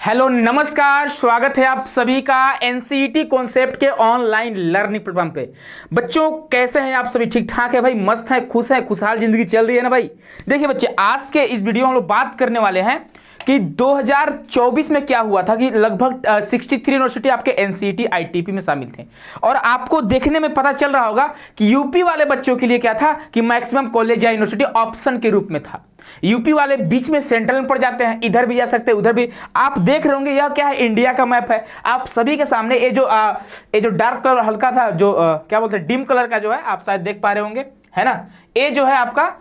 Hello नमस्कार, स्वागत है आप सभी का एनसीईटी कॉन्सेप्ट के ऑनलाइन लर्निंग प्रोग्राम पे। बच्चों कैसे हैं आप सभी? ठीक ठाक है भाई, मस्त है, खुश है, खुशहाल जिंदगी चल रही है ना भाई। देखिए बच्चे, आज के इस वीडियो में हम लोग बात करने वाले हैं कि 2024 में क्या हुआ था कि लगभग 63 यूनिवर्सिटी आपके एनसीईटी आईटीपी में शामिल थे। और आपको देखने में पता चल रहा होगा कि यूपी वाले बच्चों के लिए क्या था कि मैक्सिमम कॉलेज या यूनिवर्सिटी ऑप्शन के रूप में था। यूपी वाले बीच में सेंट्रल में पड़ जाते हैं, इधर भी जा सकते हैं उधर भी। आप देख रहे होंगे यह क्या है, इंडिया का मैप है। आप सभी के सामने ये जो डार्क कलर हल्का था जो क्या बोलते हैं डिम कलर का जो है, आप शायद देख पा रहे होंगे, है ना। ये जो है आपका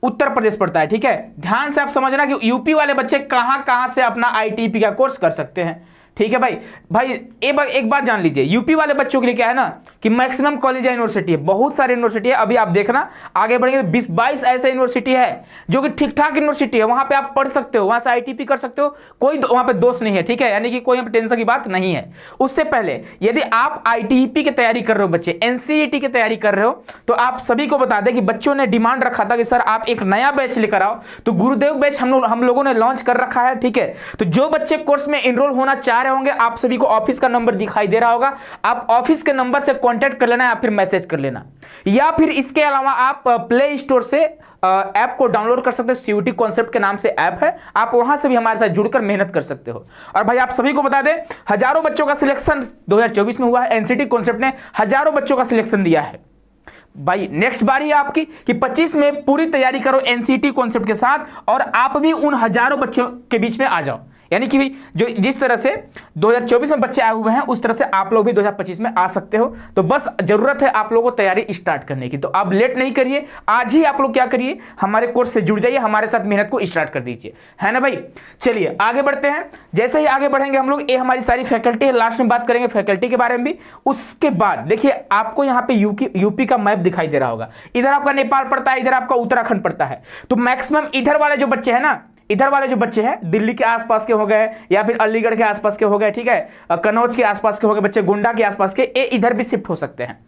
उत्तर प्रदेश पड़ता है। ठीक है, ध्यान से आप समझना कि यूपी वाले बच्चे कहां कहां से अपना आईटीपी का कोर्स कर सकते हैं। ठीक है भाई एक बात जान लीजिए, यूपी वाले बच्चों के लिए क्या है ना कि मैक्सिमम कॉलेज या यूनिवर्सिटी है, बहुत सारे यूनिवर्सिटी है। अभी आप देखना आगे बढ़ेंगे 20-22 ऐसे यूनिवर्सिटी है जो कि ठीक ठाक यूनिवर्सिटी है, वहां पे आप पढ़ सकते हो, वहां से आईटीपी कर सकते हो, कोई वहां पे दोष नहीं है। ठीक है, यानी कि कोई यहाँ पे टेंशन की बात नहीं है। उससे पहले यदि आप आईटीपी की तैयारी कर रहे हो, बच्चे एनसीईटी की तैयारी कर रहे हो, तो आप सभी को बता दें कि बच्चों ने डिमांड रखा था कि सर आप एक नया बैच लेकर आओ, तो गुरुदेव बैच हम लोगों ने लॉन्च कर रखा है। ठीक है, तो जो बच्चे कोर्स में इनरोल होना चाह रहे होंगे, आप सभी ऑफिस का नंबर दिखाई दे रहा होगा, आप ऑफिस के नंबर से कांटेक्ट कर लेना या फिर मैसेज कर लेना, या फिर इसके अलावा आप प्ले स्टोर से ऐप को डाउनलोड कर सकते हो। सीयूटी कॉन्सेप्ट के नाम से ऐप है, आप वहां से भी हमारे साथ जुड़कर मेहनत कर सकते हो। और भाई आप सभी को बता दें, हजारों बच्चों का सिलेक्शन 2024 में हुआ है। एनसीईटी कॉन्सेप्ट ने हजारों बच्चों का सिलेक्शन दिया है। भाई नेक्स्ट बारी है आपकी कि 25 में पूरी तैयारी करो एनसीईटी कॉन्सेप्ट के साथ, और आप भी उन हजारों बच्चों के बीच में आ जाओ। यानी कि जो जिस तरह से 2024 में बच्चे आए हुए हैं, उस तरह से आप लोग भी 2025 में आ सकते हो। तो बस जरूरत है आप लोगों को तैयारी स्टार्ट करने की। तो आप लेट नहीं करिए, आज ही आप लोग क्या करिए, हमारे कोर्स से जुड़ जाइए, हमारे साथ मेहनत को स्टार्ट कर दीजिए, है ना भाई। चलिए आगे बढ़ते हैं। जैसे ही आगे बढ़ेंगे हम लोग, ये हमारी सारी फैकल्टी है, लास्ट में बात करेंगे फैकल्टी के बारे में भी। उसके बाद देखिए, आपको यहाँ पे यूपी का मैप दिखाई दे रहा होगा, इधर आपका नेपाल पड़ता है, इधर आपका उत्तराखंड पड़ता है। तो मैक्सिमम इधर वाले जो बच्चे हैं ना, इधर वाले जो बच्चे हैं दिल्ली के आसपास के हो गए, या फिर अलीगढ़ के आसपास के हो गए, ठीक है, कन्नौज के आसपास के हो गए बच्चे, गोंडा के आसपास के, ये इधर भी शिफ्ट हो सकते हैं।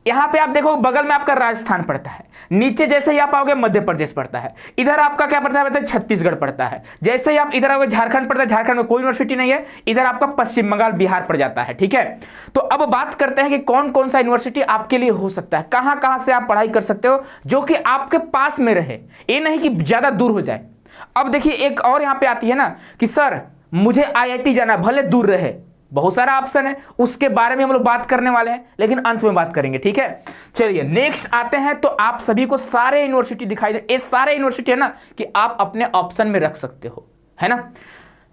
यहां पे आप देखो बगल में आपका राजस्थान पड़ता है, नीचे जैसे ही आप आओगे मध्य प्रदेश पड़ता है, इधर आपका क्या पड़ता है, छत्तीसगढ़ पड़ता है। जैसे ही आप इधर आओगे झारखंड पड़ता है, झारखंड में कोई यूनिवर्सिटी नहीं है, इधर आपका पश्चिम बंगाल बिहार पड़ जाता है। ठीक है, तो अब बात करते हैं कि कौन कौन सा यूनिवर्सिटी आपके लिए हो सकता है, कहां कहां से आप पढ़ाई कर सकते हो जो कि आपके पास में रहे, ये नहीं कि ज्यादा दूर हो जाए। अब देखिए एक और यहां पे आती है ना कि सर मुझे आईआईटी जाना, भले दूर रहे, बहुत सारा ऑप्शन है, उसके बारे में हम लोग बात करने वाले हैं, लेकिन अंत में बात करेंगे। ठीक है, चलिए नेक्स्ट आते हैं। तो आप सभी को सारे यूनिवर्सिटी दिखाई दे, ये सारे यूनिवर्सिटी है ना कि आप अपने ऑप्शन में रख सकते हो, है ना।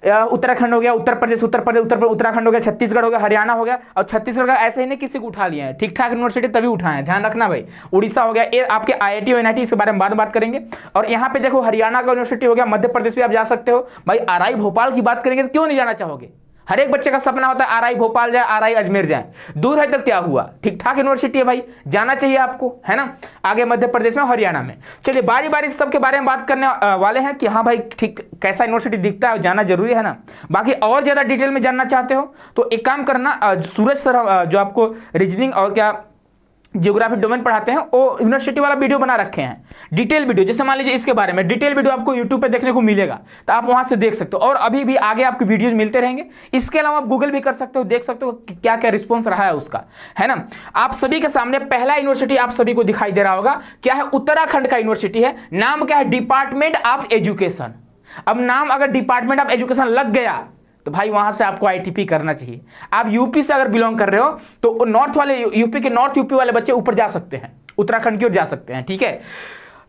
उत्तराखंड हो गया, उत्तर प्रदेश उत्तराखंड हो गया, छत्तीसगढ़ हो गया, हरियाणा हो गया। और छत्तीसगढ़ का ऐसे ही नहीं किसी को उठा लिया है, ठीक ठाक यूनिवर्सिटी तभी उठाए हैं, ध्यान रखना भाई। उड़ीसा हो गया, ये आपके आईआईटी और एनआईटी, इसके बारे में बाद में बात करेंगे। और यहाँ पे देखो हरियाणा का यूनिवर्सिटी हो गया, मध्य प्रदेश भी आप जा सकते हो भाई। आरआई भोपाल की बात करेंगे तो क्यों नहीं जाना चाहोगे, हर एक बच्चे का सपना होता है आरआई भोपाल जाए, आरआई अजमेर जाए, दूर है तक क्या हुआ, ठीक ठाक यूनिवर्सिटी है भाई, जाना चाहिए आपको, है ना। आगे मध्य प्रदेश में, हरियाणा में। चलिए बारी बारी से सबके बारे में बात करने वाले हैं कि हाँ भाई ठीक कैसा यूनिवर्सिटी दिखता है, जाना जरूरी है ना। बाकी और ज्यादा डिटेल में जानना चाहते हो तो एक काम करना, सूरज सर जो आपको रीजनिंग और क्या ज्योग्राफी डोमेन पढ़ाते हैं, वो यूनिवर्सिटी वाला वीडियो बना रखे हैं, डिटेल वीडियो। जैसे मान लीजिए इसके बारे में डिटेल वीडियो आपको यूट्यूब पे देखने को मिलेगा, तो आप वहां से देख सकते हो। और अभी भी आगे आपको वीडियोस मिलते रहेंगे। इसके अलावा आप गूगल भी कर सकते हो, देख सकते हो कि क्या क्या रिस्पॉन्स रहा है उसका, है ना। आप सभी के सामने पहला यूनिवर्सिटी आप सभी को दिखाई दे रहा होगा, क्या है, उत्तराखंड का यूनिवर्सिटी है। नाम क्या है, डिपार्टमेंट ऑफ एजुकेशन। अब नाम अगर डिपार्टमेंट ऑफ एजुकेशन लग गया तो भाई वहां से आपको आईटीपी करना चाहिए। आप यूपी से अगर बिलोंग कर रहे हो तो नॉर्थ वाले यूपी के नॉर्थ यूपी वाले बच्चे ऊपर जा सकते हैं, उत्तराखंड की ओर जा सकते हैं। ठीक है,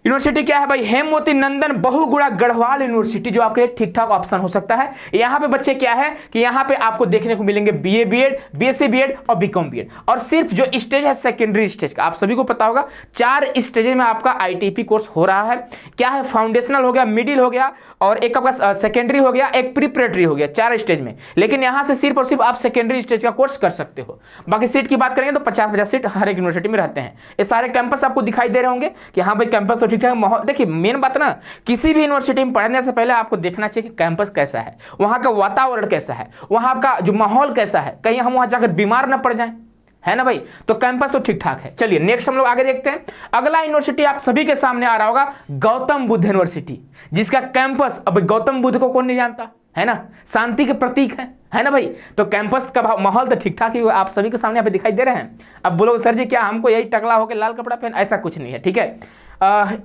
यूनिवर्सिटी क्या है भाई, हेमवती नंदन बहुगुणा गढ़वाल यूनिवर्सिटी, जो आपके लिए ठीक ठाक ऑप्शन हो सकता है। यहाँ पे बच्चे क्या है कि यहाँ पे आपको देखने को मिलेंगे बीए बीएड, बीएससी बीएड और बीकॉम बीएड। और सिर्फ जो स्टेज है सेकेंडरी स्टेज का, आप सभी को पता होगा 4 स्टेज में आपका आईटीपी कोर्स हो रहा है। क्या है, फाउंडेशनल हो गया, मिडिल हो गया, और एक आपका सेकेंडरी हो गया, एक प्रीपरेटरी हो गया, 4 स्टेज में। लेकिन यहाँ से सिर्फ और सिर्फ आप सेकेंडरी स्टेज का कोर्स कर सकते हो। बाकी सीट की बात करेंगे तो 50-50 सीट हर एक यूनिवर्सिटी में रहते हैं। ये सारे कैंपस आपको दिखाई दे रहे होंगे कि हाँ भाई कैंपस तो ठीक ठाक माहौल। देखिए मेन बात ना, किसी भी यूनिवर्सिटी में पढ़ने से पहले आपको देखना चाहिए कि कैंपस कैसा है, वहां का वातावरण कैसा है, वहां का जो माहौल कैसा है, कहीं हम वहां जाकर बीमार ना पड़ जाएं, है ना भाई। तो कैंपस तो ठीक ठाक है। चलिए नेक्स्ट हम लोग आगे देखते हैं। अगला यूनिवर्सिटी आप सभी के सामने आ रहा होगा, गौतम बुद्ध यूनिवर्सिटी, जिसका कैंपस, अब गौतम बुद्ध को कौन नहीं जानता, है ना, शांति के प्रतीक है ना भाई। तो कैंपस का माहौल तो ठीक ठाक ही आप सभी के सामने यहाँ पे दिखाई दे रहे हैं। अब बोलो सर जी क्या हमको यही टकला होकर लाल कपड़ा पहन, ऐसा कुछ नहीं है, ठीक है।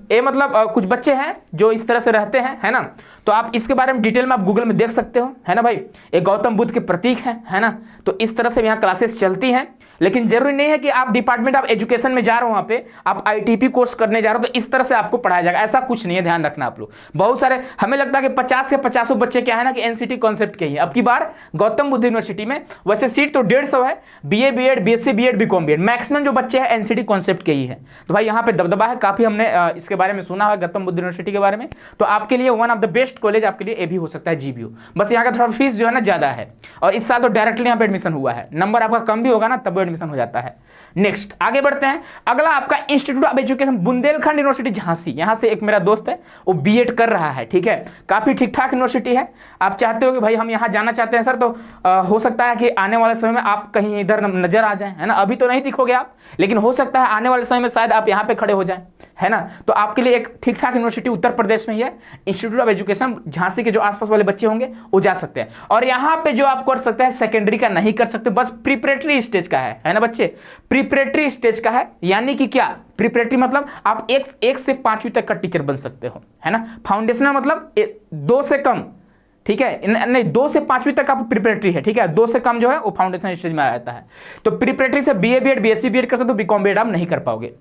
ये मतलब कुछ बच्चे हैं जो इस तरह से रहते हैं, है ना। तो आप इसके बारे में डिटेल में आप गूगल में देख सकते हो, है ना भाई। एक गौतम बुद्ध के प्रतीक है ना। तो इस तरह से यहाँ क्लासेस चलती हैं, लेकिन जरूरी नहीं है कि आप डिपार्टमेंट ऑफ एजुकेशन में जा रहे हो, वहाँ पे आप आईटीपी कोर्स करने जा रहे हो तो इस तरह से आपको पढ़ाया जाएगा, ऐसा कुछ नहीं है, ध्यान रखना आप लोग। बहुत सारे हमें लगता है कि 50 के 50 बच्चे क्या है ना कि एनसीटी कॉन्सेप्ट के ही। अब की बार गौतम बुद्ध यूनिवर्सिटी में वैसे सीट तो 150 है, BA BEd BSc BEd BCom BEd, maximum जो बच्चे हैं एनसीटी कॉन्सेप्ट के ही है। तो भाई यहाँ पे दबदबा है काफी, हमने इसके बारे में सुना है गौतम बुद्ध यूनिवर्सिटी के बारे में। तो आपके लिए one of the best college आपके लिए ये भी हो सकता है जीबीयू। बस यहाँ का थोड़ा फीस जो है ना ज्यादा है, और इस साल तो डायरेक्टली यहाँ पे एडमिशन हुआ है, नंबर आपका कम भी होगा ना तब एडमिशन हो जाता है। नेक्स्ट आगे बढ़ते हैं, अगला आपका institute of education Bundelkhand university Jhansi. यहां से एक मेरा दोस्त है वो बीएड कर रहा है, ठीक है। काफी ठीक ठाक यूनिवर्सिटी है। आप चाहते हो कि भाई हम यहां जाना चाहते हैं सर, तो हो सकता है कि आने वाले समय में आप कहीं इधर नजर आ जाएं, है ना। अभी तो नहीं दिखोगे आप, लेकिन हो सकता है आने वाले समय में शायद आप यहां पे खड़े हो जाएं, है ना। तो आपके लिए एक ठीक ठाक यूनिवर्सिटी उत्तर प्रदेश में ही है, इंस्टीट्यूट ऑफ एजुकेशन झांसी के जो आसपास वाले बच्चे होंगे वो जा सकते हैं। और यहाँ पे जो आप कर सकते हैं सेकेंडरी का नहीं कर सकते, बस प्रिपरेटरी स्टेज का है ना बच्चे, प्रिपरेटरी स्टेज का है। यानी कि क्या प्रिपरेटरी मतलब आप एक से 5वीं तक का टीचर बन सकते हो, है ना। फाउंडेशनल मतलब 2 से कम, ठीक है, नहीं 2 से 5वीं तक आप प्रिपरेटरी है, ठीक है। 2 से कम जो है वो फाउंडेशनल स्टेज में आ जाता है। तो प्रिपरेटरी से बीए बीएड बीएससी बीएड कर सकते हो, बीकॉम बीएड आप नहीं कर पाओगे।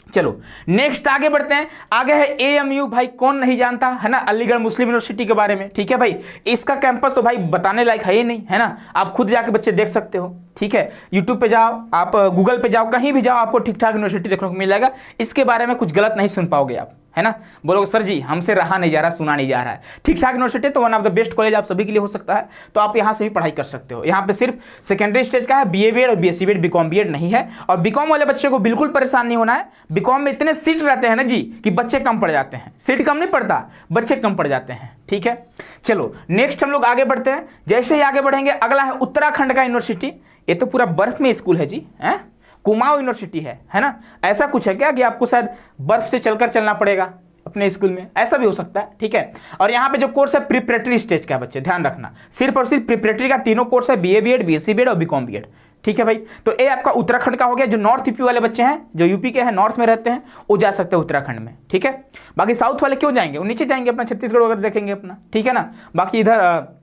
चलो नेक्स्ट आगे बढ़ते हैं। आगे है एएमयू, भाई कौन नहीं जानता, है ना, अलीगढ़ मुस्लिम यूनिवर्सिटी के बारे में, ठीक है भाई। इसका कैंपस तो भाई बताने लायक है ही नहीं, है ना। आप खुद जाके बच्चे देख सकते हो, ठीक है। यूट्यूब पे जाओ, आप गूगल पे जाओ, कहीं भी जाओ, आपको ठीक ठाक यूनिवर्सिटी देखने को मिल जाएगा। इसके बारे में कुछ गलत नहीं सुन पाओगे आप, है ना। बोलोगे सर जी हमसे रहा नहीं जा रहा, सुना नहीं जा रहा है, ठीक ठाक यूनिवर्सिटी तो one of the best college आप सभी के लिए हो सकता है। तो आप यहाँ से भी पढ़ाई कर सकते हो। यहाँ पे सिर्फ सेकेंडरी स्टेज का है, बीए बीएड और बीएससी बीएड, बीकॉम बीएड नहीं है। और बीकॉम वाले बच्चे को बिल्कुल परेशान नहीं होना है। बीकॉम में इतने सीट रहते हैं ना जी कि बच्चे कम पड़ जाते हैं, सीट कम नहीं पड़ता, बच्चे कम पड़ जाते हैं, ठीक है। चलो नेक्स्ट हम लोग आगे बढ़ते हैं। जैसे ही आगे बढ़ेंगे अगला है उत्तराखंड का यूनिवर्सिटी। ये तो पूरा बर्फ में स्कूल है जी, है कुमाऊं यूनिवर्सिटी है ना। ऐसा कुछ है क्या कि आपको शायद बर्फ से चलकर चलना पड़ेगा अपने स्कूल में, ऐसा भी हो सकता है, ठीक है। और यहाँ पे जो कोर्स है प्रिपरेटरी स्टेज का, बच्चे ध्यान रखना, सिर्फ और सिर्फ प्रिपरेटरी का तीनों कोर्स है, बीए बीएड बीएससी बीएड और बीकॉम बीएड, ठीक है भाई। तो ये आपका उत्तराखंड का हो गया। जो नॉर्थ यूपी वाले बच्चे हैं, जो यूपी के हैं नॉर्थ में रहते हैं, वो जा सकते हैं उत्तराखंड में, ठीक है। बाकी साउथ वाले क्यों जाएंगे, वो नीचे जाएंगे अपना छत्तीसगढ़ वगैरह देखेंगे अपना, ठीक है ना। बाकी इधर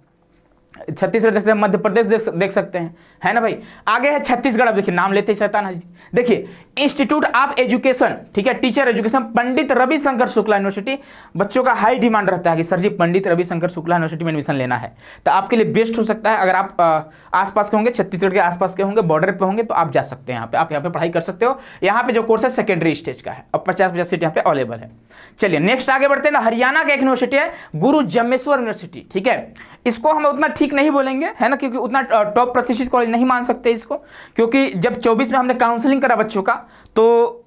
छत्तीसगढ़ जैसे मध्य प्रदेश देख सकते हैं, है ना भाई। आगे है छत्तीसगढ़। अब देखिए नाम लेते ही शैतान है जी। देखिए इंस्टीट्यूट ऑफ एजुकेशन, ठीक है, teacher education Pandit Ravishankar Shukla university. बच्चों का हाई डिमांड रहता है कि सर जी पंडित रविशंकर शुक्ला यूनिवर्सिटी में एडमिशन लेना है, तो आपके लिए बेस्ट हो सकता है। अगर आप आसपास के होंगे, छत्तीसगढ़ के आसपास के होंगे, बॉर्डर पे होंगे, तो आप जा सकते हैं यहाँ पे, आप यहाँ पे पढ़ाई कर सकते हो। यहाँ पे जो कोर्स है सेकेंडरी स्टेज का है और 50-50 सीट यहाँ पे अवेलेबल है। चलिए नेक्स्ट आगे बढ़ते हैं। हरियाणा का एक यूनिवर्सिटी है गुरु जम्मेश्वर यूनिवर्सिटी, ठीक है। इसको हम उतना ठीक नहीं बोलेंगे, है ना, क्योंकि उतना टॉप प्रतिष्ठित कॉलेज नहीं मान सकते इसको, क्योंकि जब 24 में हमने काउंसलिंग करा बच्चों का तो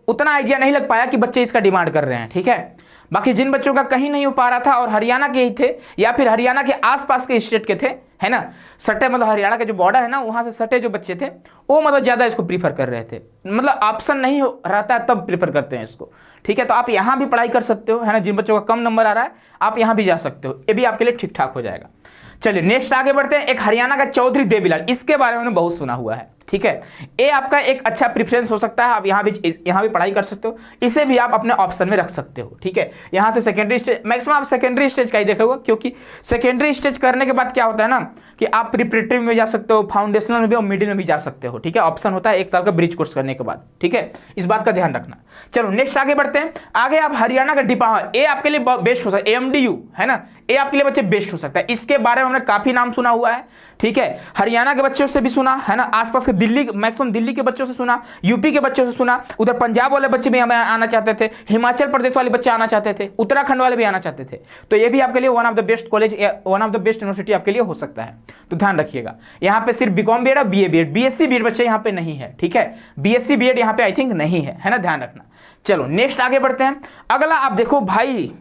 उतना आइडिया नहीं लग पाया कि बच्चे इसका डिमांड कर रहे हैं, ठीक है। बाकी जिन बच्चों का कहीं नहीं हो पा रहा था और हरियाणा के ही थे या फिर हरियाणा के आसपास के स्टेट के थे, है ना, सटे मतलब हरियाणा के जो बॉर्डर है ना वहाँ से सटे जो बच्चे थे वो मतलब ज़्यादा इसको प्रीफर कर रहे थे। मतलब ऑप्शन नहीं रहता है तब प्रीफर करते हैं इसको, ठीक है। तो आप यहाँ भी पढ़ाई कर सकते हो, है ना। जिन बच्चों का कम नंबर आ रहा है आप यहाँ भी जा सकते हो, ये भी आपके लिए ठीक ठाक हो जाएगा। चलिए नेक्स्ट आगे बढ़ते हैं। एक हरियाणा का चौधरी देवीलाल, इसके बारे में बहुत सुना हुआ है, ठीक है। ये आपका एक अच्छा प्रेफरेंस हो सकता है, आप यहाँ भी पढ़ाई कर सकते हो, इसे भी आप अपने ऑप्शन में रख सकते हो, ठीक है। यहाँ से सेकेंडरी स्टेज, मैक्सिमम आप सेकेंडरी स्टेज का ही देखोगे, क्योंकि सेकेंडरी स्टेज करने के बाद क्या होता है ना कि आप प्रिपरेटरी में जा सकते हो, फाउंडेशनल में भी और मिडिल में भी जा सकते हो, ठीक है। ऑप्शन होता है 1 साल का ब्रिज कोर्स करने के बाद, ठीक है। इस बात का ध्यान रखना। चलो नेक्स्ट आगे बढ़ते हैं। आगे आप हरियाणा का डिपार्टमेंट, ये आपके लिए बेस्ट हो सकता है, AMDU, है ना, ये आपके लिए बच्चे बेस्ट हो सकता है। इसके बारे में हमने काफी नाम सुना हुआ है, ठीक है। हरियाणा के बच्चों से भी सुना, है ना, आसपास के दिल्ली, मैक्सिमम दिल्ली के बच्चों से सुना, यूपी के बच्चों से सुना, उधर पंजाब वाले बच्चे भी हमें आना चाहते थे, हिमाचल प्रदेश वाले बच्चे आना चाहते थे, उत्तराखंड वाले भी आना चाहते थे। तो ये भी आपके लिए one of the best college, one of the best university आपके लिए हो सकता है। तो ध्यान रखिएगा, यहाँ पे सिर्फ बीकॉम बीएड और बीए बीएड, बीएससी बीएड बच्चे यहाँ पे नहीं है, ठीक है। बीएससी बीएड यहाँ पे आई थिंक नहीं है ना, ध्यान रखना। चलो नेक्स्ट आगे बढ़ते हैं। अगला आप देखो भाई,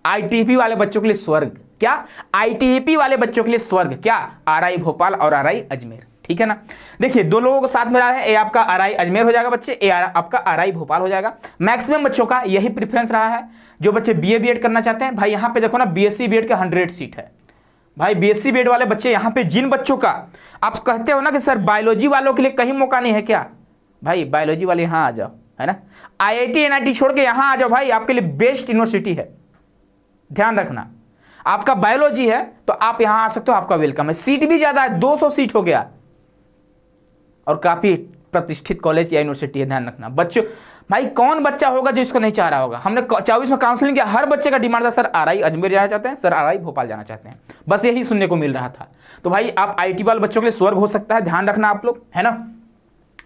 आईटीपी वाले बच्चों के लिए स्वर्ग, क्या आईटीपी वाले बच्चों के लिए स्वर्ग, क्या आरआई भोपाल और आरआई अजमेर, ठीक है ना। देखिए 2 लोगों को साथ में रहा है, ये आपका आरआई अजमेर हो जाएगा बच्चे, ये आपका आरआई भोपाल हो जाएगा। मैक्सिमम बच्चों का यही प्रेफरेंस रहा है, जो बच्चे बीए बीएड करना चाहते हैं। भाई यहाँ पे देखो ना, बीएससी बीएड के 100 सीट है, भाई बीएससी बीएड वाले बच्चे यहाँ पे, जिन बच्चों का आप कहते हो ना कि सर बायोलॉजी वालों के लिए कहीं मौका नहीं है क्या, भाई बायोलॉजी वाले यहाँ आ जाओ, है ना, आईआईटी एनआईटी छोड़ के यहाँ आ जाओ भाई, आपके लिए बेस्ट यूनिवर्सिटी है। ध्यान रखना, आपका बायोलॉजी है तो आप यहाँ आ सकते हो, आपका वेलकम है। सीट भी ज्यादा है, 200 सीट हो गया, और काफी प्रतिष्ठित कॉलेज या यूनिवर्सिटी है। ध्यान रखना बच्चों, भाई कौन बच्चा होगा जो इसको नहीं चाह रहा होगा। हमने 24 में काउंसलिंग किया, हर बच्चे का डिमांड था सर आरआई अजमेर जाना चाहते हैं, सर आरआई भोपाल जाना चाहते हैं, बस यही सुनने को मिल रहा था। तो भाई आप आईटी वाले बच्चों के लिए स्वर्ग हो सकता है, ध्यान रखना आप लोग, है ना।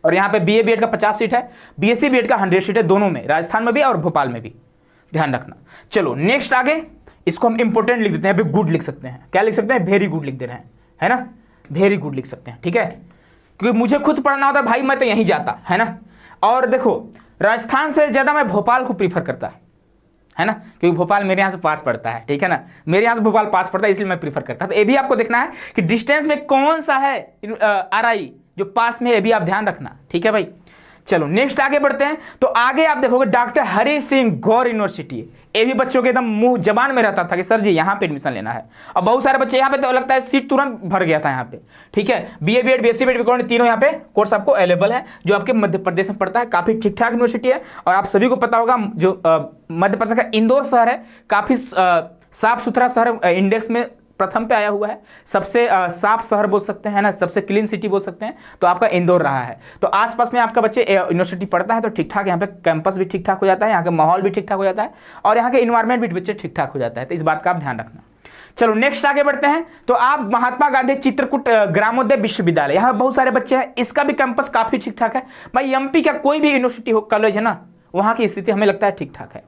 और यहाँ पे बीए बीएड का 50 सीट है, बीएससी बीएड का 100 सीट है, दोनों में, राजस्थान में भी और भोपाल में भी, ध्यान रखना। चलो नेक्स्ट आगे, इसको हम इंपोर्टेंट लिख देते हैं, यहाँ पे गुड लिख सकते हैं, क्या लिख सकते हैं, वेरी गुड लिख दे रहे हैं, है ना, वेरी गुड लिख सकते हैं, ठीक है, क्योंकि मुझे खुद पढ़ना होता है भाई, मैं तो यहीं जाता, है ना। और देखो राजस्थान से ज़्यादा मैं भोपाल को प्रीफर करता है ना, क्योंकि भोपाल मेरे यहाँ से पास पड़ता है, ठीक है ना, मेरे यहाँ से भोपाल पास पड़ता है, इसलिए मैं प्रीफर करता हूँ। तो ये भी आपको देखना है कि डिस्टेंस में कौन सा है आरआई जो पास में है, ये भी आप ध्यान रखना, ठीक है भाई। चलो नेक्स्ट आगे बढ़ते हैं। तो आगे आप देखोगे डॉक्टर हरि सिंह गौर यूनिवर्सिटी, ये भी बच्चों के एकदम मुंह जबान में रहता था कि सर जी यहाँ पे एडमिशन लेना है, और बहुत सारे बच्चे यहाँ पे, तो लगता है सीट तुरंत भर गया था यहाँ पे, ठीक है। BA BEd BSc BEd BCom तीनों यहाँ पे कोर्स आपको अवेलेबल है, जो आपके मध्य प्रदेश में पड़ता है, काफी ठीक ठाक यूनिवर्सिटी है। और आप सभी को पता होगा जो मध्य प्रदेश का इंदौर शहर है, काफी साफ सुथरा शहर, इंडेक्स में प्रथम पे आया हुआ है, सबसे साफ शहर बोल सकते हैं ना, सबसे क्लीन सिटी बोल सकते हैं, तो आपका इंदौर रहा है। तो आसपास में आपका बच्चे यूनिवर्सिटी पढ़ता है तो ठीक ठाक यहाँ पे कैंपस भी ठीक ठाक हो जाता है, यहाँ का माहौल भी ठीक ठाक हो जाता है, और यहाँ के इन्वायरमेंट भी बच्चे ठीक ठाक हो जाता है, तो इस बात का आप ध्यान रखना। चलो नेक्स्ट आगे बढ़ते हैं। तो आप महात्मा गांधी चित्रकूट ग्रामोदय विश्वविद्यालय, यहाँ बहुत सारे बच्चे हैं, इसका भी कैंपस काफी ठीक ठाक है भाई। एमपी का कोई भी यूनिवर्सिटी हो, कॉलेज है ना, वहाँ की स्थिति हमें लगता है ठीक ठाक है।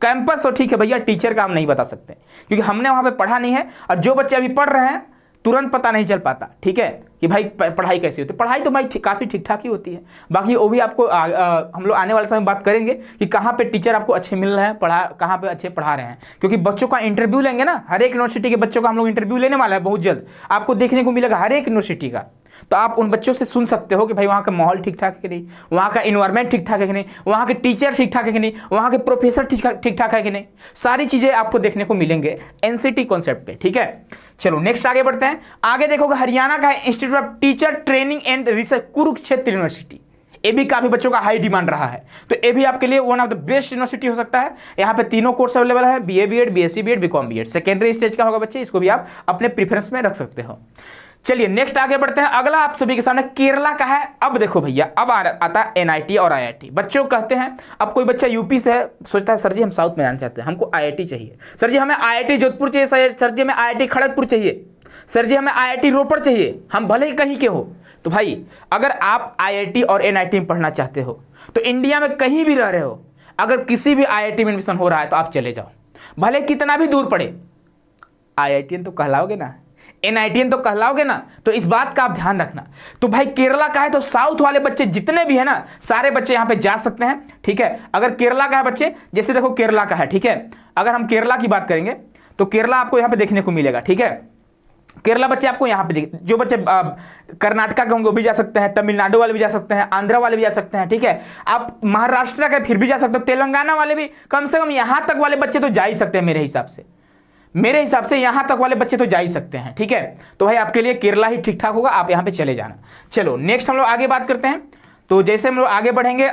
कैंपस तो ठीक है भैया, टीचर का हम नहीं बता सकते क्योंकि हमने वहाँ पे पढ़ा नहीं है, और जो बच्चे अभी पढ़ रहे हैं तुरंत पता नहीं चल पाता, ठीक है, कि भाई पढ़ाई कैसी होती है। पढ़ाई तो भाई काफ़ी ठीक ठाक ही होती है, बाकी वो भी आपको हम लोग आने वाले समय बात करेंगे कि कहाँ पे टीचर आपको अच्छे मिल रहे हैं, कहाँ पे अच्छे पढ़ा रहे हैं, क्योंकि बच्चों का इंटरव्यू लेंगे ना, हर एक यूनिवर्सिटी के बच्चों का हम लोग इंटरव्यू लेने वाला है बहुत जल्द, आपको देखने को मिलेगा हर एक यूनिवर्सिटी का। तो आप उन बच्चों से सुन सकते हो कि भाई वहाँ का माहौल ठीक ठाक है कि नहीं, वहाँ का इन्वायरमेंट ठीक ठाक है कि नहीं, वहाँ के टीचर ठीक ठाक है कि नहीं, वहाँ के प्रोफेसर ठीक ठाक है कि नहीं, सारी चीज़ें आपको देखने को मिलेंगे एनसीटी कॉन्सेप्ट पे, ठीक है। चलो नेक्स्ट आगे बढ़ते हैं। आगे देखोगे हरियाणा का institute of teacher training and research Kurukshetra university, ये भी काफी बच्चों का हाई डिमांड रहा है, तो ये भी आपके लिए one of the best university हो सकता है। यहाँ पे तीनों कोर्स अवेलेबल है, BA BEd BSc BEd BCom BEd, secondary stage का होगा बच्चे, इसको भी आप अपने प्रेफरेंस में रख सकते हो। चलिए नेक्स्ट आगे बढ़ते हैं। अगला आप सभी के सामने केरला का है। अब देखो भैया, अब आता है एनआईटी और आईआईटी। बच्चों कहते हैं, अब कोई बच्चा यूपी से है, सोचता है सर जी हम साउथ में जाना चाहते हैं, हमको आईआईटी चाहिए, सर जी हमें आईआईटी जोधपुर चाहिए, सर जी हमें आईआईटी खड़गपुर चाहिए, सर जी हमें आईआईटी रोपड़ चाहिए, हम भले ही कहीं के हो। तो भाई अगर आप आईआईटी और एनआईटी में पढ़ना चाहते हो तो इंडिया में कहीं भी रह रहे हो, अगर किसी भी आईआईटी में एडमिशन हो रहा है तो आप चले जाओ, भले कितना भी दूर पड़े, आईआईटीएन तो कहलाओगे ना, एनआईटीएन तो कहलाओगे ना, तो इस बात का आप ध्यान रखना। तो भाई केरला का है तो साउथ वाले बच्चे जितने भी है ना, सारे बच्चे यहाँ पे जा सकते हैं, ठीक है। अगर केरला का है बच्चे, जैसे देखो केरला का है, ठीक है, अगर हम केरला की बात करेंगे तो केरला आपको यहाँ पे देखने को मिलेगा, ठीक है। केरला बच्चे आपको यहाँ पे जो बच्चे कर्नाटका के होंगे वो भी जा सकते हैं, तमिलनाडु वाले भी जा सकते हैं, आंध्रा वाले भी जा सकते हैं, ठीक है। आप महाराष्ट्र का फिर भी जा सकते हो, तेलंगाना वाले भी, कम से कम यहाँ तक वाले बच्चे तो जा ही सकते हैं मेरे हिसाब से यहाँ तक वाले बच्चे तो जा ही सकते हैं, ठीक है। तो भाई आपके लिए केरला ही ठीक ठाक होगा, आप यहाँ पे चले जाना। चलो नेक्स्ट हम लोग आगे बात करते हैं। तो जैसे हम लोग आगे बढ़ेंगे,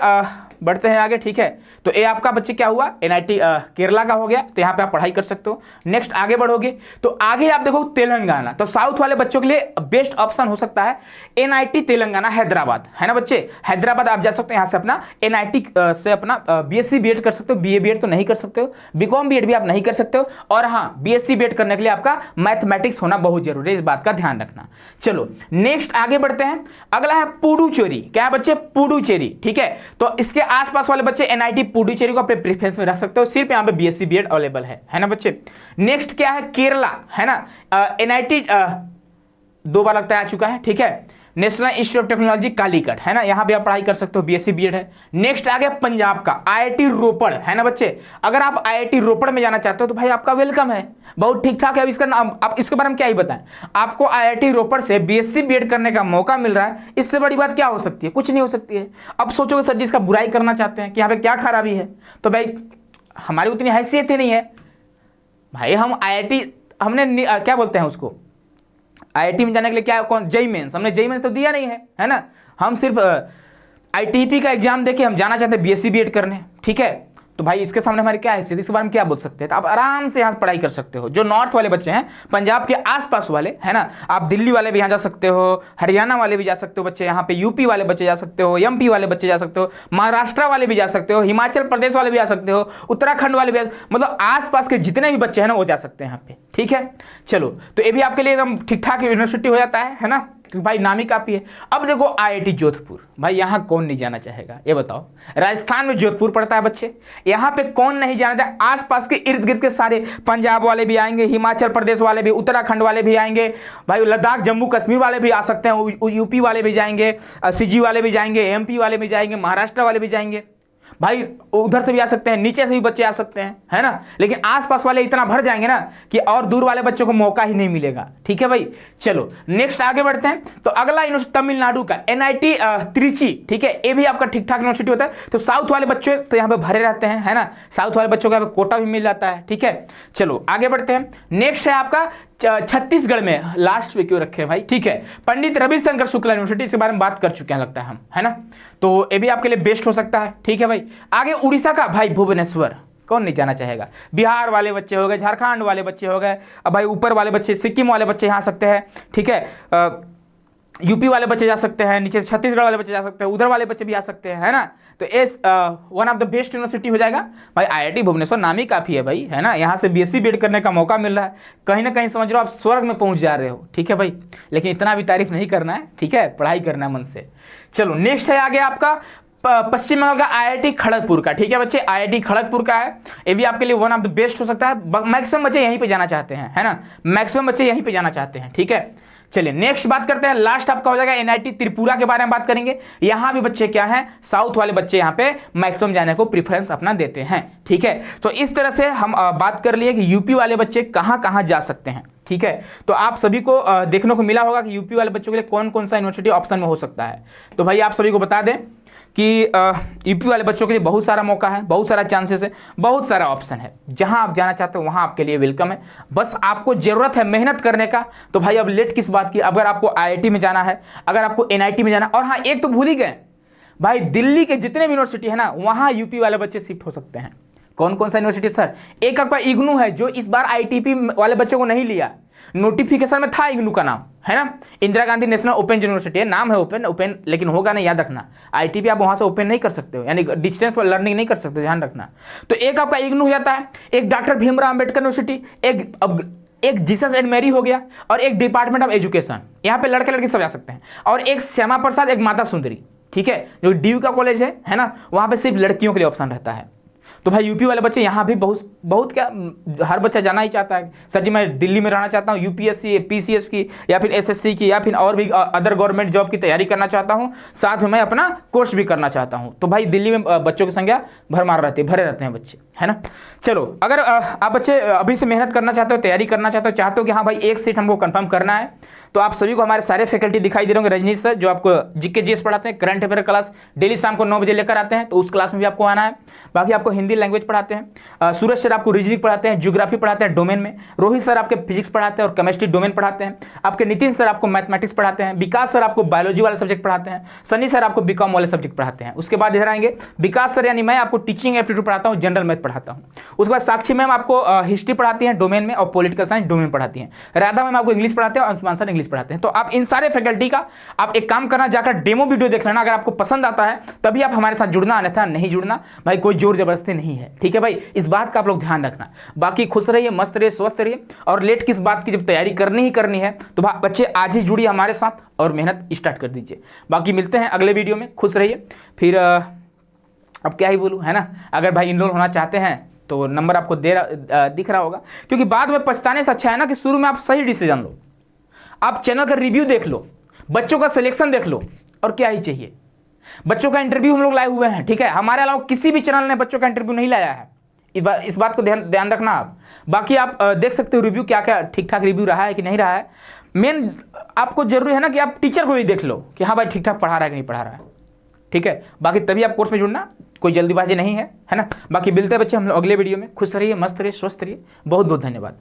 बढ़ते हैं आगे, ठीक है। तो ये आपका बच्चे क्या हुआ, एनआईटी केरला का हो गया, तो यहाँ पे आप पढ़ाई कर सकते हो। नेक्स्ट आगे बढ़ोगे तो आगे आप देखो तेलंगाना, तो साउथ वाले बच्चों के लिए बेस्ट ऑप्शन हो सकता है एनआईटी तेलंगाना हैदराबाद, है ना बच्चे। हैदराबाद आप जा सकते हो, यहाँ से अपना एनआईटी से अपना बीएससी बीएड कर सकते हो, बीए बीएड तो नहीं कर सकते हो, बीकॉम बीएड भी आप नहीं कर सकते हो, और हाँ बीएससी बीएड करने के लिए आपका मैथमेटिक्स होना बहुत जरूरी है, इस बात का ध्यान रखना। चलो नेक्स्ट आगे बढ़ते हैं। अगला है पुडुचेरी, क्या है बच्चे, पुडुचेरी, ठीक है। तो इसके आसपास वाले बच्चे एनआईटी पुडुचेरी को अपने प्रेफरेंस में रख सकते हो, सिर्फ यहाँ पे बीएससी बीएड अवेलेबल है ना बच्चे। नेक्स्ट क्या है, केरला, है ना, एनआईटी 2 बार लगता है आ चुका है, ठीक है। National institute of technology Calicut, है ना, यहाँ भी आप पढ़ाई कर सकते हो, बीएससी बीएड है। नेक्स्ट आ गया पंजाब का आईआईटी रोपड़, है ना बच्चे। अगर आप आईआईटी रोपड़ में जाना चाहते हो तो भाई आपका वेलकम है, बहुत ठीक ठाक है। अब इसका नाम, आप इसके बारे में क्या ही बताएं, आपको आईआईटी रोपड़ से बीएससी बीएड करने का मौका मिल रहा है, इससे बड़ी बात क्या हो सकती है, कुछ नहीं हो सकती है। अब सोचोगे सर जी इसका बुराई करना चाहते हैं कि यहाँ पे क्या खराबी है, तो भाई हमारी उतनी हैसियत ही नहीं है भाई। हम आईआईटी, हमने क्या बोलते हैं उसको, आईआईटी में जाने के लिए क्या कौन जेईई मेंस, हमने जेईई मेंस तो दिया नहीं है ना, हम सिर्फ आईटीपी का एग्जाम देके हम जाना चाहते हैं बीएससी बीएड करने, ठीक है। तो भाई इसके सामने हमारी क्या हैसियत, इसके बारे में क्या बोल सकते हैं। तो आप आराम से यहाँ पढ़ाई कर सकते हो। जो नॉर्थ वाले बच्चे हैं, पंजाब के आसपास वाले, है ना, आप दिल्ली वाले भी यहाँ जा सकते हो, हरियाणा वाले भी जा सकते हो बच्चे, यहाँ पे यूपी वाले बच्चे जा सकते हो, एमपी वाले बच्चे जा सकते हो, महाराष्ट्र वाले भी जा सकते हो, हिमाचल प्रदेश वाले भी जा सकते हो, उत्तराखंड वाले भी मतलब आसपास के जितने भी बच्चे हैं ना वो जा सकते हैं यहाँ पे, ठीक है। चलो, तो ये भी आपके लिए एकदम ठीक ठाक यूनिवर्सिटी हो जाता है ना, क्योंकि भाई नामी काफी है। अब देखो आईआईटी जोधपुर, भाई यहाँ कौन नहीं जाना चाहेगा, ये बताओ। राजस्थान में जोधपुर पड़ता है बच्चे, यहाँ पे कौन नहीं जाना चाहे। आसपास के इर्द गिर्द के सारे पंजाब वाले भी आएंगे, हिमाचल प्रदेश वाले भी, उत्तराखंड वाले भी आएंगे, भाई लद्दाख जम्मू कश्मीर वाले भी आ सकते हैं, यूपी वाले भी जाएंगे, सीजी वाले भी जाएंगे, एमपी वाले भी जाएंगे, महाराष्ट्र वाले भी जाएंगे, भाई उधर से भी आ सकते हैं, नीचे से भी बच्चे आ सकते हैं, है ना। लेकिन आसपास वाले इतना भर जाएंगे ना कि और दूर वाले बच्चों को मौका ही नहीं मिलेगा, ठीक है भाई। चलो नेक्स्ट आगे बढ़ते हैं। तो अगला यूनिवर्सिटी तमिलनाडु का एनआईटी त्रिची, ठीक है, ये भी आपका ठीक ठाक यूनिवर्सिटी होता है। तो साउथ वाले बच्चे तो यहाँ पे भरे रहते हैं, है ना, साउथ वाले बच्चों को यहाँ पे कोटा भी मिल जाता है, ठीक है। चलो आगे बढ़ते हैं। नेक्स्ट है आपका छत्तीसगढ़ में, लास्ट पे क्यों रखे हैं भाई, ठीक है, पंडित रविशंकर शुक्ला यूनिवर्सिटी, इसके बारे में बात कर चुके हैं लगता है हम, है ना। तो ये भी आपके लिए बेस्ट हो सकता है, ठीक है भाई। आगे उड़ीसा का भाई भुवनेश्वर, कौन नहीं जाना चाहेगा। बिहार वाले बच्चे हो गए, झारखंड वाले बच्चे हो गए, अब भाई ऊपर वाले बच्चे, सिक्किम वाले बच्चे यहाँ आ सकते हैं, ठीक है, यूपी वाले बच्चे जा सकते हैं, नीचे छत्तीसगढ़ वाले बच्चे जा सकते हैं, उधर वाले बच्चे भी आ सकते हैं, है ना। तो S one of the best university हो जाएगा भाई। आईआईटी भुवनेश्वर नामी काफ़ी है भाई, है ना, यहाँ से बीएससी बीएड करने का मौका मिल रहा है, कहीं ना कहीं समझ लो आप स्वर्ग में पहुँच जा रहे हो, ठीक है भाई। लेकिन इतना भी तारीफ नहीं करना है, ठीक है, पढ़ाई करना है मन से। चलो नेक्स्ट है आगे आपका पश्चिम बंगाल का आईआईटी खड़गपुर का, ठीक है बच्चे, आईआईटी खड़गपुर का है, ये भी आपके लिए वन ऑफ द बेस्ट हो सकता है। मैक्सिमम बच्चे यहीं पे जाना चाहते हैं, है ना, मैक्सिमम बच्चे यहीं पे जाना चाहते हैं, ठीक है। चलिए नेक्स्ट बात करते हैं, लास्ट आपका हो जाएगा एनआईटी त्रिपुरा के बारे में बात करेंगे। यहाँ भी बच्चे क्या हैं, साउथ वाले बच्चे यहाँ पे मैक्सिमम जाने को प्रीफरेंस अपना देते हैं, ठीक है। तो इस तरह से हम बात कर लिए कि यूपी वाले बच्चे कहाँ कहाँ जा सकते हैं, ठीक है। तो आप सभी को देखने को मिला होगा कि यूपी वाले बच्चों के लिए कौन कौन सा यूनिवर्सिटी ऑप्शन में हो सकता है। तो भाई आप सभी को बता दें कि यूपी वाले बच्चों के लिए बहुत सारा मौका है, बहुत सारा चांसेस है, बहुत सारा ऑप्शन है। जहां आप जाना चाहते हो वहां आपके लिए वेलकम है, बस आपको जरूरत है मेहनत करने का। तो भाई अब लेट किस बात की, अगर आपको आईआईटी में जाना है, अगर आपको एनआईटी में जाना, और हाँ एक तो भूल ही गए भाई, दिल्ली के जितने भी यूनिवर्सिटी है ना वहां यूपी वाले बच्चे शिफ्ट हो सकते हैं। कौन कौन सा यूनिवर्सिटी सर, एक आपका इग्नू है जो इस बार आईटीपी वाले बच्चों को नहीं लिया, नोटिफिकेशन में था इग्नू का नाम, है ना, Indira Gandhi national open university है, नाम है ओपन लेकिन होगा नहीं, याद रखना। आईटीपी आप वहां से ओपन नहीं कर सकते हो, यानी डिस्टेंस पर लर्निंग नहीं कर सकते, ध्यान रखना। तो एक आपका इग्नू हो जाता है, एक डॉक्टर भीमराव अंबेडकर यूनिवर्सिटी, एक जीसस एंड मैरी हो गया, और एक डिपार्टमेंट ऑफ एजुकेशन, यहाँ पे लड़के लड़की सब जा सकते हैं, और एक श्यामा प्रसाद, एक माता सुंदरी, ठीक है, जो डीयू का कॉलेज है ना, वहाँ पे सिर्फ लड़कियों के लिए ऑप्शन रहता है। तो भाई यूपी वाले बच्चे यहाँ भी बहुत क्या, हर बच्चा जाना ही चाहता है, सर जी मैं दिल्ली में रहना चाहता हूँ, यूपीएससी पीसीएस की या फिर एसएससी की या फिर और भी अदर गवर्नमेंट जॉब की तैयारी करना चाहता हूँ, साथ में मैं अपना कोर्स भी करना चाहता हूँ। तो भाई दिल्ली में बच्चों की संख्या भरमार भरे रहते हैं बच्चे, है ना। चलो अगर आप बच्चे अभी से मेहनत करना चाहते हो, तैयारी करना चाहते हो कि हाँ भाई एक सीट हमको कन्फर्म करना है, तो आप सभी को हमारे सारे फैकल्टी दिखाई दे रहे होंगे। रजनीश सर जो आपको जीके जीएस पढ़ाते हैं, करंट अफेयर क्लास डेली शाम को 9 बजे लेकर आते हैं, तो उस क्लास में भी आपको आना है। बाकी आपको हिंदी लैंग्वेज पढ़ाते हैं, सूरज सर आपको रीजनिंग पढ़ाते हैं, ज्योग्राफी पढ़ाते हैं डोमेन में, रोहित सर आपके फिजिक्स पढ़ाते हैं और केमिस्ट्री डोमेन पढ़ाते हैं, आपके नितिन सर आपको मैथमेटिक्स पढ़ाते हैं, विकास सर आपको बायोलॉजी वाले सब्जेक्ट पढ़ाते हैं, सनी सर आपको बीकॉम वाले सब्जेक्ट पढ़ाते हैं। उसके बाद इधर आएंगे विकास सर यानी मैं आपको टीचिंग एप्टीट्यूड पढ़ाता हूँ, जनरल मैथ पढ़ाता हूँ। उसके बाद साक्षी मैम आपको हिस्ट्री पढ़ाती हैं डोमेन में और पॉलिटिकल साइंस डोमेन पढ़ाती हैं, राधा मैम आपको इंग्लिश पढ़ाते हैं और अंशुमान सर इंग्लिश पढ़ाते हैं। तो आप इन सारे फैकल्टी का आप एक काम करना, जाकर डेमो वीडियो देख लेना, अगर आपको पसंद आता है तभी आप हमारे साथ जुड़ना, अन्यथा नहीं जुड़ना भाई, कोई जोर जबरदस्ती नहीं है, ठीक है भाई, इस बात का आप लोग ध्यान रखना। बाकी खुश रहिए, मस्त रहिए, स्वस्थ रहिए, और लेट किस बात की, जब तैयारी करनी ही करनी है तो बच्चे आज ही जुड़िए हमारे साथ और मेहनत स्टार्ट कर दीजिए। बाकी मिलते हैं अगले वीडियो में, खुश रहिए। फिर अब क्या ही बोलूँ, है ना, अगर भाई इनरोल होना चाहते हैं तो नंबर आपको दिख रहा होगा, क्योंकि बाद में पछताने से अच्छा है ना कि शुरू में आप सही डिसीजन लो, आप चैनल का रिव्यू देख लो, बच्चों का सिलेक्शन देख लो, और क्या ही चाहिए। बच्चों का इंटरव्यू हम लोग लाए हुए हैं, ठीक है, हमारे अलावा किसी भी चैनल ने बच्चों का इंटरव्यू नहीं लाया है, इस बात को ध्यान रखना आप। बाकी आप देख सकते हो रिव्यू क्या क्या ठीक ठाक रिव्यू रहा है कि नहीं रहा है। मेन आपको जरूरी है ना कि आप टीचर को भी देख लो कि हाँ भाई ठीक ठाक पढ़ा रहा है कि नहीं पढ़ा रहा है, ठीक है। बाकी तभी आप कोर्स में जुड़ना, कोई जल्दीबाजी नहीं है, है ना। बाकी मिलते हैं बच्चे हम लोग अगले वीडियो में। खुश रहिए, मस्त रहिए, स्वस्थ रहिए, बहुत बहुत धन्यवाद।